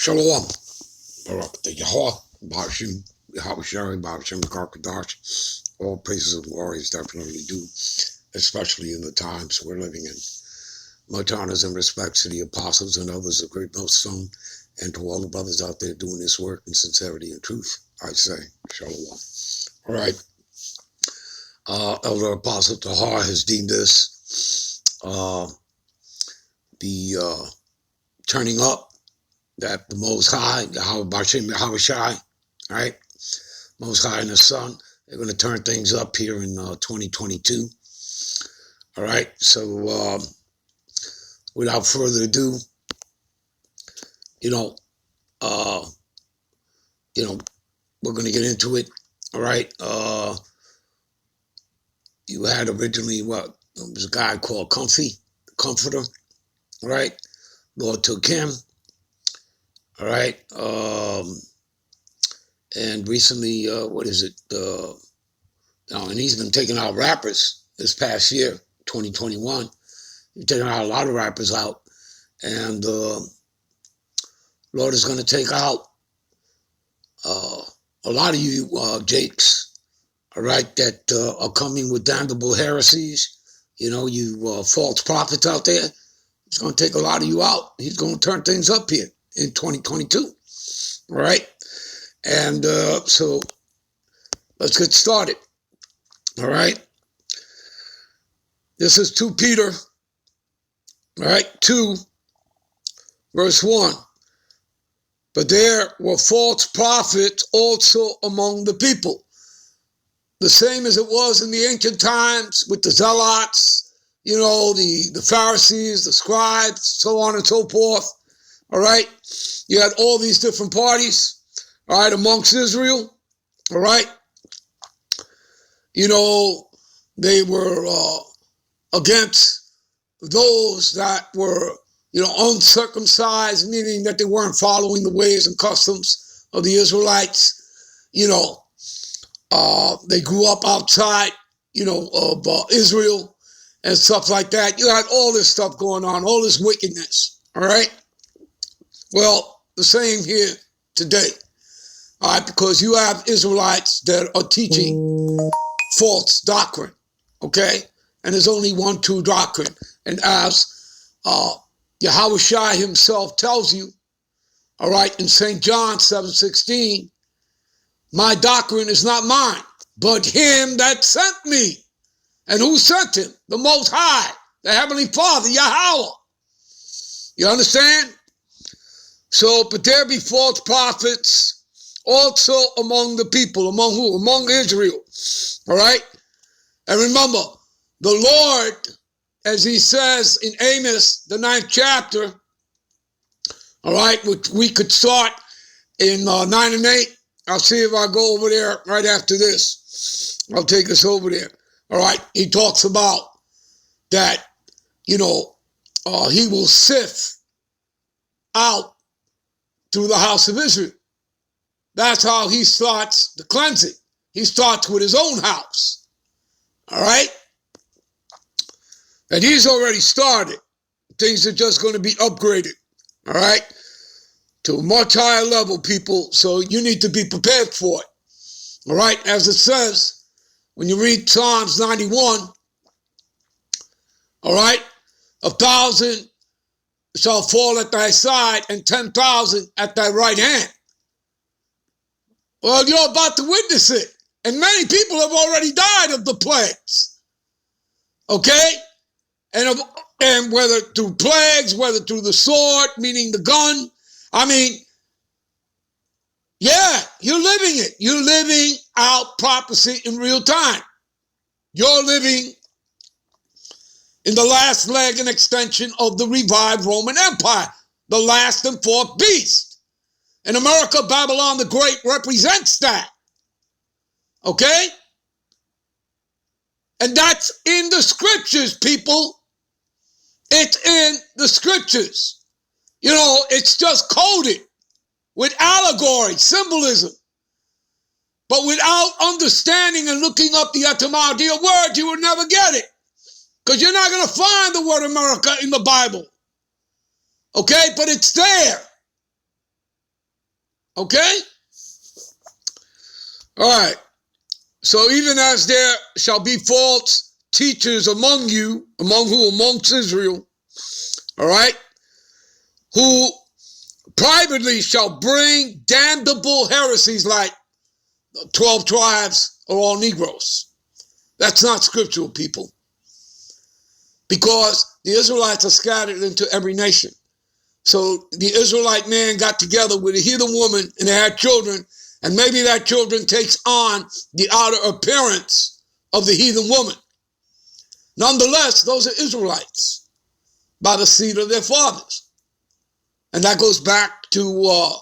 Shalom. Barak the Yahweh, Bashim, Yahweh Shari, Bashim, Karkadash. All praises and glories definitely do, especially in the times we're living in. Much honors and respects to the apostles and others of great millstone, and to all the brothers out there doing this work in sincerity and truth. I say, Shalom. All right. Elder Apostle Tahar has deemed this the turning up that the Most High, Yahweh Bashim, Yahweh Shai, right? Most High and the Son, they're going to turn things up here in 2022. All right. So without further ado, we're going to get into it. All right. You had originally There was a guy called Comfy, the Comforter. All right. Lord took him. All right. And recently, and he's been taking out rappers this past year, 2021. He's taking out a lot of rappers out. And Lord is going to take out a lot of you Jakes, all right, that are coming with damnable heresies. You false prophets out there. He's going to take a lot of you out. He's going to turn things up here in 2022, all right? And so let's get started, all right? This is 2 Peter, all right, 2, verse 1. But there were false prophets also among the people, the same as it was in the ancient times with the zealots, the Pharisees, the scribes, so on and so forth, all right? You had all these different parties, all right, amongst Israel, all right? They were against those that were, uncircumcised, meaning that they weren't following the ways and customs of the Israelites. They grew up outside, of Israel and stuff like that. You had all this stuff going on, all this wickedness, all right? Well, the same here today, all right, because you have Israelites that are teaching false doctrine, okay? And there's only one true doctrine. And as Yahweh Shai himself tells you, all right, in St. John 7:16, my doctrine is not mine, but him that sent me. And who sent him? The Most High, the Heavenly Father, Yahweh. You understand? So, but there be false prophets also among the people. Among who? Among Israel. All right? And remember, the Lord, as he says in Amos, the 9th chapter, all right, which we could start in 9 and 8. I'll see if I go over there right after this. I'll take us over there. All right, he talks about that, he will sift out through the house of Israel. That's how he starts the cleansing. He starts with his own house. All right? And he's already started. Things are just going to be upgraded. All right? To a much higher level, people. So you need to be prepared for it. All right? As it says, when you read Psalms 91, all right? 1,000 shall fall at thy side and 10,000 at thy right hand. Well, you're about to witness it. And many people have already died of the plagues. Okay? And whether through plagues, whether through the sword, meaning the gun. I mean, yeah, you're living it. You're living out prophecy in real time. You're living in the last leg and extension of the revived Roman Empire, the last and fourth beast. In America, Babylon the Great represents that. Okay? And that's in the scriptures, people. It's in the scriptures. It's just coded with allegory, symbolism. But without understanding and looking up the etymology of words, you will never get it. Because you're not going to find the word America in the Bible. Okay? But it's there. Okay? All right. So even as there shall be false teachers among you, among who? Amongst Israel, all right, who privately shall bring damnable heresies like 12 tribes are all Negroes. That's not scriptural, people, because the Israelites are scattered into every nation. So the Israelite man got together with a heathen woman and they had children, and maybe that children takes on the outer appearance of the heathen woman. Nonetheless, those are Israelites by the seed of their fathers. And that goes back to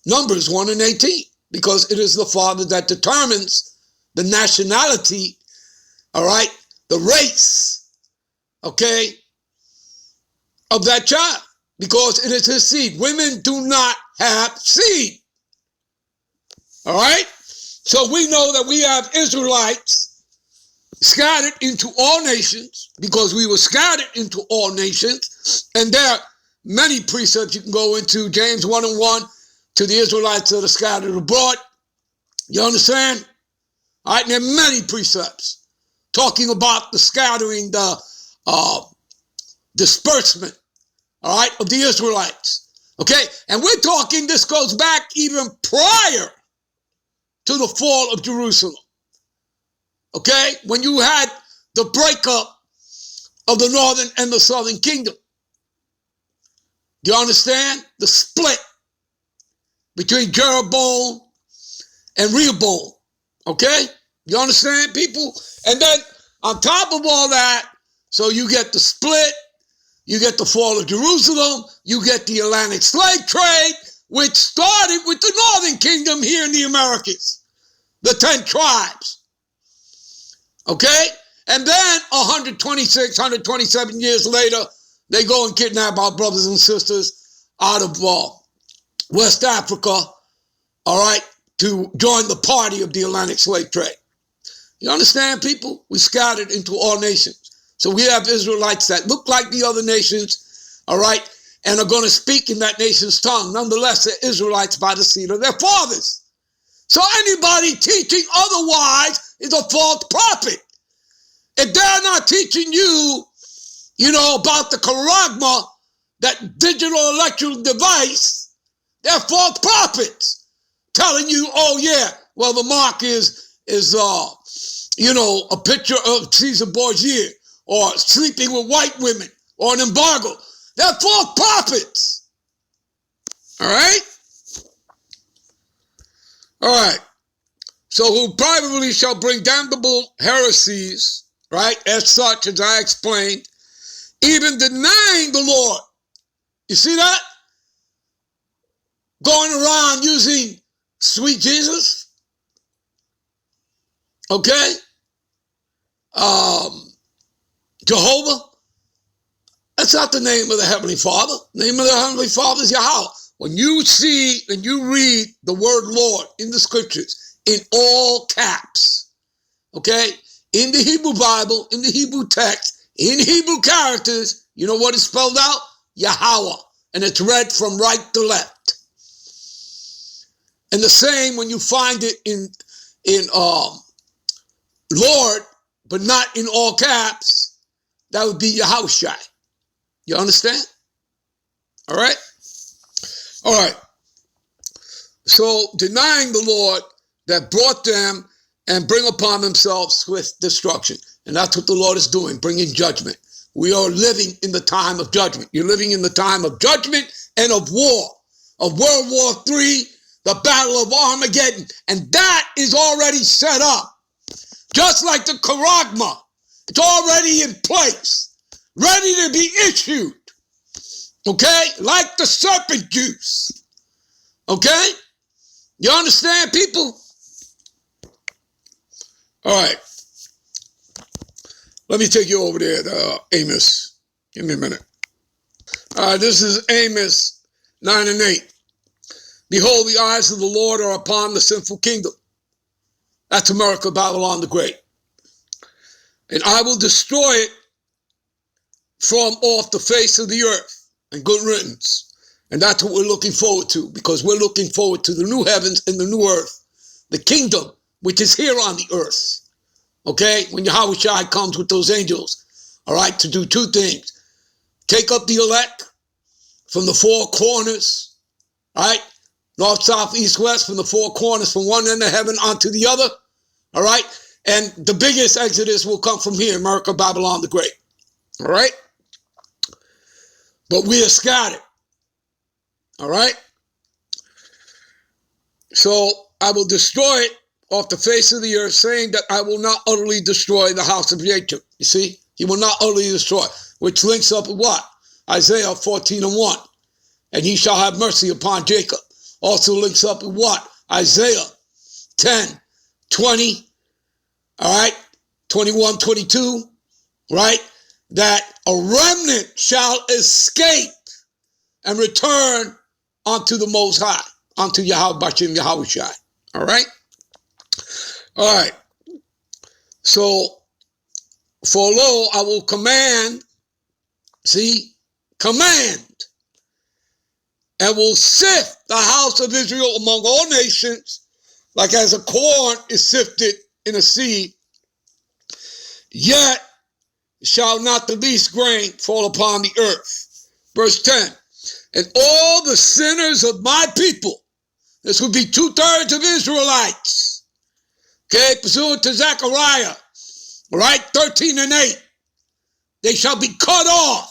Numbers 1 and 18, because it is the father that determines the nationality, all right, the race, okay, of that child, because it is his seed. Women do not have seed, all right? So we know that we have Israelites scattered into all nations, because we were scattered into all nations, and there are many precepts you can go into, James 1 and 1, to the Israelites that are scattered abroad. You understand? All right, and there are many precepts talking about the scattering, the disbursement, all right, of the Israelites. Okay, and we're talking, this goes back even prior to the fall of Jerusalem. Okay, when you had the breakup of the northern and the southern kingdom. Do you understand? The split between Jeroboam and Rehoboam. Okay? You understand, people? And then on top of all that, so you get the split, you get the fall of Jerusalem, you get the Atlantic slave trade, which started with the northern kingdom here in the Americas, the 10 tribes. Okay? And then 126, 127 years later, they go and kidnap our brothers and sisters out of West Africa, all right, to join the party of the Atlantic slave trade. You understand, people? We scattered into all nations. So we have Israelites that look like the other nations, all right, and are going to speak in that nation's tongue. Nonetheless, they're Israelites by the seed of their fathers. So anybody teaching otherwise is a false prophet. If they're not teaching you, about the charagma, that digital electrical device, they're false prophets telling you, oh yeah, well the mark is a picture of Caesar Borgia, or sleeping with white women, or an embargo. They're false prophets. All right? All right. So who privately shall bring damnable heresies, right, as such, as I explained, even denying the Lord. You see that? Going around using sweet Jesus. Okay? Jehovah. That's not the name of the Heavenly Father. The name of the Heavenly Father is Yahweh. When you see and you read the word Lord in the scriptures, in all caps, okay, in the Hebrew Bible, in the Hebrew text, in Hebrew characters, you know what is spelled out? Yahweh. And it's read from right to left. And the same when you find it in Lord, but not in all caps, that would be Yahushai. You understand? All right? All right. So denying the Lord that brought them and bring upon themselves swift destruction. And that's what the Lord is doing, bringing judgment. We are living in the time of judgment. You're living in the time of judgment and of war, of World War III, the Battle of Armageddon. And that is already set up. Just like the charagma. It's already in place, ready to be issued. Okay? Like the serpent juice. Okay? You understand, people? All right. Let me take you over there to Amos. Give me a minute. This is Amos 9 and 8. Behold, the eyes of the Lord are upon the sinful kingdom. That's America, Babylon the Great. And I will destroy it from off the face of the earth. And good riddance. And that's what we're looking forward to, because we're looking forward to the new heavens and the new earth, the kingdom, which is here on the earth. Okay? When Yahweh Shai comes with those angels, all right, to do two things. Take up the elect from the four corners, right? North, south, east, west, from the four corners, from one end of heaven onto the other, all right? And the biggest exodus will come from here, America, Babylon the Great, all right? But we are scattered, all right? So I will destroy it off the face of the earth, saying that I will not utterly destroy the house of Jacob. You see? He will not utterly destroy, which links up with what? Isaiah 14:1. And he shall have mercy upon Jacob. Also links up with what? Isaiah 10:20. All right? 21, 22. Right? That a remnant shall escape and return unto the Most High, unto Yahweh Bashim Yahweh Shai. All right? All right. So, for lo, I will command, see, command, and will sift the house of Israel among all nations, like as a corn is sifted in a sieve, yet shall not the least grain fall upon the earth. Verse 10, and all the sinners of my people, this would be 2/3 of Israelites, okay, pursuant to Zechariah, all right, 13:8, they shall be cut off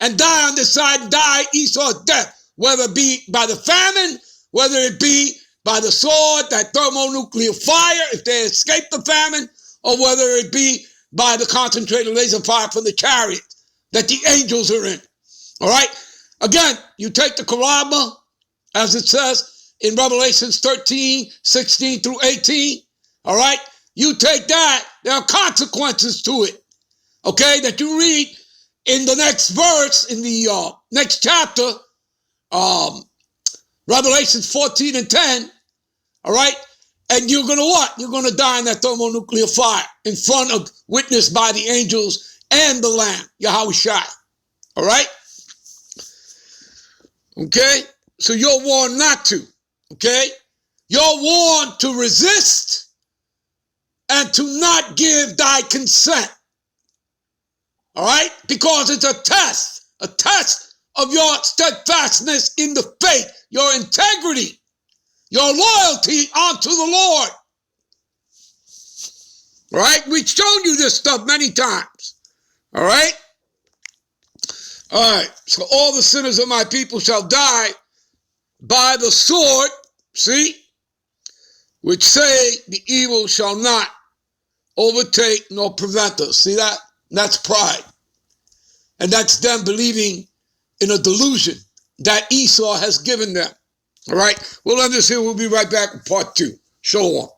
and die on this side, die Esau's death, whether it be by the famine, whether it be by the sword, that thermonuclear fire, if they escape the famine, or whether it be by the concentrated laser fire from the chariot that the angels are in. All right? Again, you take the Karama, as it says in Revelations 13:16-18, all right? You take that, there are consequences to it, okay, that you read in the next verse, in the next chapter, Revelations 14:10, all right? And you're going to what? You're going to die in that thermonuclear fire in front of, witnessed by the angels and the Lamb, Yahweh Shai, all right? Okay? So you're warned not to, okay? You're warned to resist and to not give thy consent, all right? Because it's a test of your steadfastness in the faith, your integrity, your loyalty unto the Lord. All right? We've shown you this stuff many times. All right? All right. So all the sinners of my people shall die by the sword, see, which say the evil shall not overtake nor prevent us. See that? That's pride. And that's them believing in a delusion that Esau has given them. All right? We'll end this here. We'll be right back with part 2. Shalom.